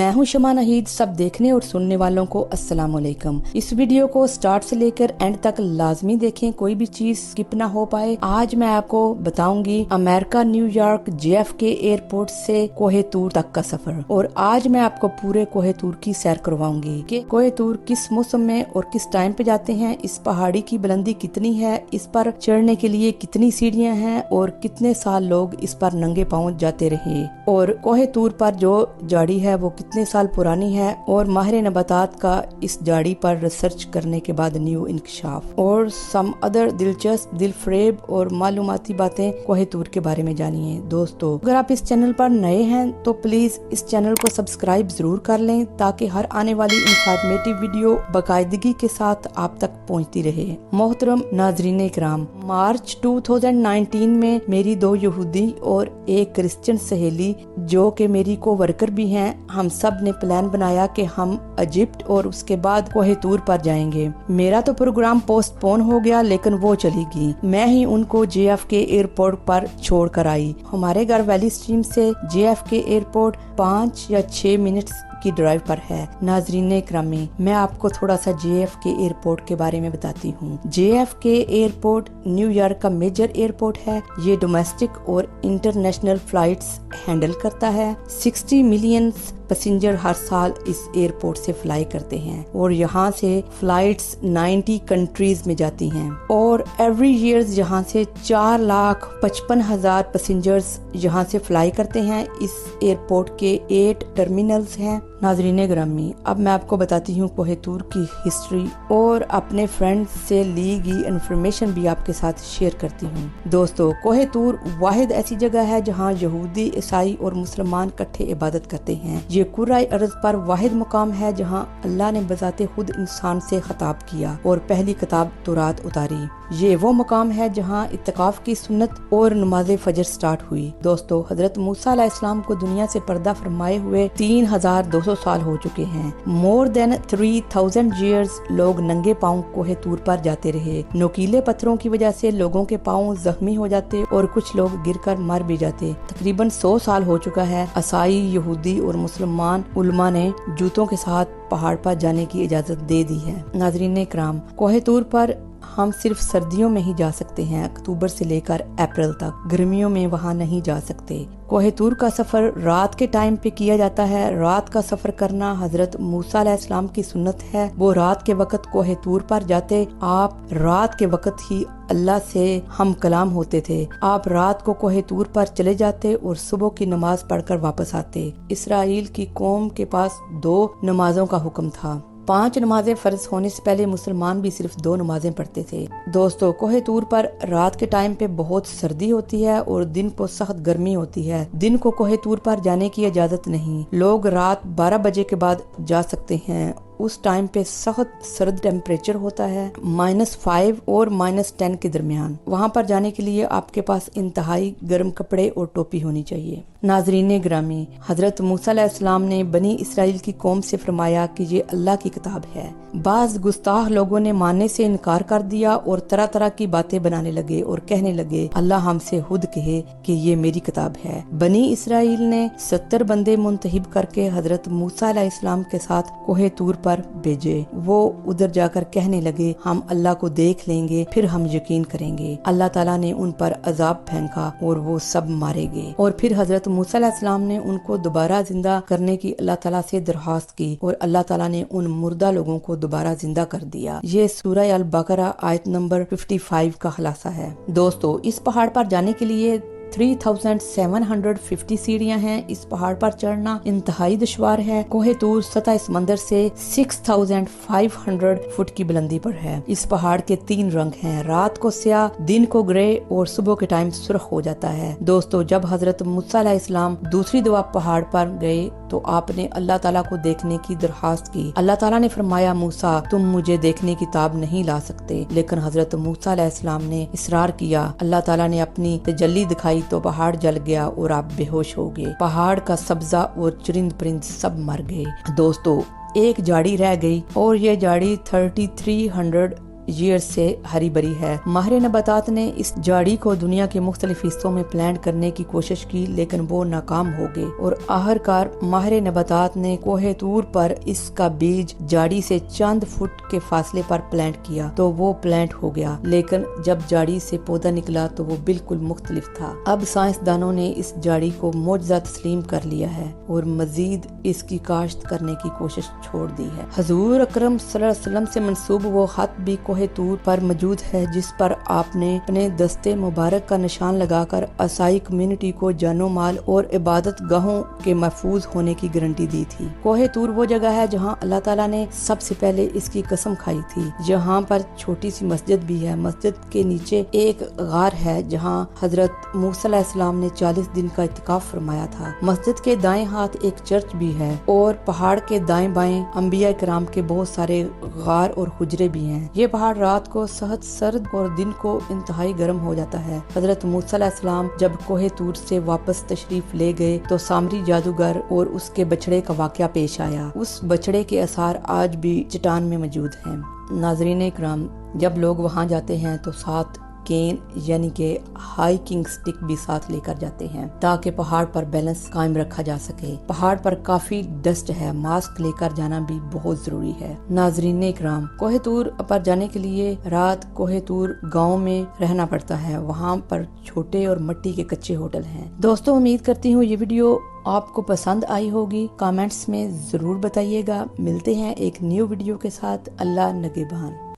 मैं हूं शमा नहीद। सब देखने और सुनने वालों को अस्सलाम वालेकुम। इस वीडियो को स्टार्ट से लेकर एंड तक लाजमी देखें, कोई भी चीज स्किप ना हो पाए। आज मैं आपको बताऊंगी अमेरिका न्यूयॉर्क JFK एयरपोर्ट से कोहे तूर तक का सफर, और आज मैं आपको पूरे कोहे तूर की सैर करवाऊंगी कि कोहे तूर किस मौसम में और किस टाइम पे जाते हैं, इस पहाड़ी की बुलंदी कितनी है, इस पर चढ़ने के लिए कितनी सीढ़ियां हैं और कितने साल लोग इस पर नंगे पांव जाते रहे, और कोहे तूर पर जो झाड़ी है वो कितने साल पुरानी है, और माहिर नबातात का इस झाड़ी पर रिसर्च करने के बाद न्यू इंकशाफ और सम अदर दिलचस्प दिलफरेब और मालूमाती बातें कोहे तूर के बारे में जानिए। दोस्तों, अगर आप इस चैनल पर नए हैं तो प्लीज इस चैनल को सब्सक्राइब जरूर कर लें ताकि हर आने वाली इंफॉर्मेटिव वीडियो बाकायदगी के साथ आप तक पहुंचती रहे। मोहतरम नाजरीन इकराम, मार्च 2019 में मेरी 2 यहूदी और एक क्रिश्चियन सहेली जो कि मेरी को वर्कर भी हैं, हम सब ने प्लान बनाया कि हम इजिप्ट और उसके बाद कोहे तूर पर जाएंगे। मेरा तो प्रोग्राम पोस्टपोन हो गया, लेकिन वो चली गई। मैं ही उनको JFK एयरपोर्ट पर छोड़ कर आई। हमारे घर वैली स्ट्रीम से JFK एयरपोर्ट 5 या 6 मिनट की ड्राइव पर है। नाजरीन इकरामी, मैं आपको थोड़ा सा JFK एयरपोर्ट के बारे में बताती हूँ। JFK एयरपोर्ट न्यूयॉर्क का मेजर एयरपोर्ट है। ये डोमेस्टिक और इंटरनेशनल फ्लाइट्स हैंडल करता है। 60 मिलियन पैसेंजर हर साल इस एयरपोर्ट से फ्लाई करते हैं, और यहाँ से फ्लाइट्स 90 कंट्रीज में जाती हैं, और एवरी ईयर यहाँ से 4,55,000 पैसेंजर्स यहाँ से फ्लाई करते हैं। इस एयरपोर्ट के 8 टर्मिनल्स हैं। नाजरीन ग्रामी, अब मैं आपको बताती हूँ कोहे तूर की हिस्ट्री और अपने फ्रेंड्स से ली गई इन्फॉर्मेशन भी आपके साथ शेयर करती हूँ। दोस्तों, कोहे तूर वाहिद ऐसी जगह है जहाँ यहूदी, ईसाई और मुसलमान इकट्ठे इबादत करते हैं। ये कुराए अर्ज पर वाहिद मुकाम है जहाँ अल्लाह ने बजाते खुद इंसान से खिताब किया और पहली किताब तौरात उतारी। ये वो मुकाम है जहाँ इत्तिकाफ की सुन्नत और नमाज फजर स्टार्ट हुई। दोस्तों, हजरत मूसा अलैहिस्सलाम को दुनिया से पर्दा फरमाए हुए 3200 साल हो चुके हैं। मोर देन 3000 ईयर्स लोग नंगे पाँव कोहे तूर पर जाते रहे। नुकीले पत्थरों की वजह से लोगों के पाँव जख्मी हो जाते और कुछ लोग गिरकर मर भी जाते। तकरीबन 100 साल हो चुका है। ईसाई, यहूदी और मुसलमान उलमा ने जूतों के साथ पहाड़ पर जाने की इजाजत दे दी है। नाजरीन इकराम, कोहे तूर पर हम सिर्फ सर्दियों में ही जा सकते हैं, अक्टूबर से लेकर अप्रैल तक। गर्मियों में वहाँ नहीं जा सकते। कोहे तूर का सफर रात के टाइम पे किया जाता है। रात का सफर करना हजरत मूसा अलैहिस्सलाम की सुन्नत है। वो रात के वक्त कोहे तूर पर जाते। आप रात के वक्त ही अल्लाह से हम कलाम होते थे। आप रात को कोहे तूर पर चले जाते और सुबह की नमाज पढ़कर वापस आते। इसराइल की कौम के पास 2 नमाजों का हुक्म था। 5 नमाजें फर्ज होने से पहले मुसलमान भी सिर्फ 2 नमाजें पढ़ते थे। दोस्तों, कोहे तूर पर रात के टाइम पे बहुत सर्दी होती है और दिन को सख्त गर्मी होती है। दिन को कोहे तूर पर जाने की इजाजत नहीं। लोग रात 12 बजे के बाद जा सकते हैं। उस टाइम पे सख्त सर्द टेम्परेचर होता है, -5 और -10 के दरमियान। वहाँ पर जाने के लिए आपके पास इंतहाई गर्म कपड़े और टोपी होनी चाहिए। नाजरीन ग्रामी, हजरत मूसा अलैहिस्सलाम ने बनी इसराइल की कौम से फरमाया कि ये अल्लाह की किताब है। बाज गुस्ताख लोगों ने मानने से इनकार कर दिया और तरह तरह की बातें बनाने लगे और कहने लगे, अल्लाह हमसे खुद कहे कि ये मेरी किताब है। बनी इसराइल ने 70 बंदे मुंतहिब करके हजरत मूसा अलैहिस्सलाम के साथ कोहे तूर पर भेजे। वो उधर जाकर कहने लगे, हम अल्लाह को देख लेंगे, फिर हम यकीन करेंगे। अल्लाह ताला ने उन पर अजाब फेंका और वो सब मारे गए। और फिर हजरत मूसा अलैहिस्सलाम ने उनको दोबारा जिंदा करने की अल्लाह ताला से दरख्वास्त की, और अल्लाह ताला ने उन मुर्दा लोगों को दोबारा जिंदा कर दिया। ये सूरह अल बकरा आयत नंबर 55 का खुलासा है। दोस्तों, इस पहाड़ पर जाने के लिए 3750 सीढ़ियां हैं। इस पहाड़ पर चढ़ना इंतहाई दुश्वार है। कोहे तूर सतह समंदर से 6500 फुट की बुलंदी पर है। इस पहाड़ के 3 रंग हैं, रात को स्याह, दिन को ग्रे और सुबह के टाइम सुर्ख हो जाता है। दोस्तों, जब हजरत मूसा अलैहिस्सलाम दूसरी दफा पहाड़ पर गए तो आपने अल्लाह ताला को देखने की दरखास्त की। अल्लाह ताला ने फरमाया, मूसा, तुम मुझे देखने की ताब नहीं ला सकते। लेकिन हजरत मूसा अलैहिस्सलाम ने इसरार किया। अल्लाह ताला ने अपनी तजल्ली दिखाई तो पहाड़ जल गया और आप बेहोश हो गए। पहाड़ का सब्जा और चरिंद परिंद सब मर गए। दोस्तों, एक झाड़ी रह गई और ये झाड़ी 3300 ईयर्स से हरी भरी है। माहिर नबातात ने इस झाड़ी को दुनिया के मुख्तलिफ हिस्सों में प्लांट करने की कोशिश की, लेकिन वो नाकाम हो गए और आखिरकार माहिर नबातात ने कोहे तूर पर इसका बीज झाड़ी से चंद फुट के फासले पर प्लांट किया तो वो प्लांट हो गया, लेकिन जब झाड़ी से पौधा निकला तो वो बिल्कुल मुख्तलिफ था। अब साइंसदानों ने इस झाड़ी को मौजज़ा तस्लीम कर लिया है और मजीद इसकी काश्त करने की कोशिश छोड़ दी है। हजूर अकरम सल्लल्लाहु अलैहि वसल्लम से मंसूब वो खत भी कोहे तूर पर मौजूद है, जिस पर आपने अपने दस्ते मुबारक का निशान लगाकर असाई कम्युनिटी को जानो माल और इबादत गाहों के महफूज होने की गारंटी दी थी। कोहे तूर वो जगह है जहाँ अल्लाह ताला ने सबसे पहले इसकी कसम खाई थी। यहाँ पर छोटी सी मस्जिद भी है। मस्जिद के नीचे एक गार है जहाँ हजरत मूसा अलैहिस्सलाम ने 40 दिन का इत्तिकाफ फरमाया था। मस्जिद के दाएं हाथ एक चर्च भी है और पहाड़ के दाएं बाएं अंबिया किराम के बहुत सारे गार और हुजरे भी हैं। ये पहाड़ रात को सख्त सर्द और दिन को इंतहाई गर्म हो जाता है। हजरत मूसा अलैहिस्सलाम जब कोहे तूर से वापस तशरीफ ले गए तो सामरी जादूगर और उसके बछड़े का वाकया पेश आया। उस बछड़े के आसार आज भी चट्टान में मौजूद हैं। नाज़रीन इकराम, जब लोग वहाँ जाते हैं तो साथ केन यानी कि हाइकिंग स्टिक भी साथ लेकर जाते हैं ताकि पहाड़ पर बैलेंस कायम रखा जा सके। पहाड़ पर काफी डस्ट है, मास्क लेकर जाना भी बहुत जरूरी है। नाजरीन इकराम, कोहे तूर पर जाने के लिए रात कोहे तूर गाँव में रहना पड़ता है। वहाँ पर छोटे और मिट्टी के कच्चे होटल हैं। दोस्तों, उम्मीद करती हूँ ये वीडियो आपको पसंद आई होगी। कमेंट्स में जरूर बताइएगा। मिलते हैं एक न्यू वीडियो के साथ। अल्लाह नगेबान।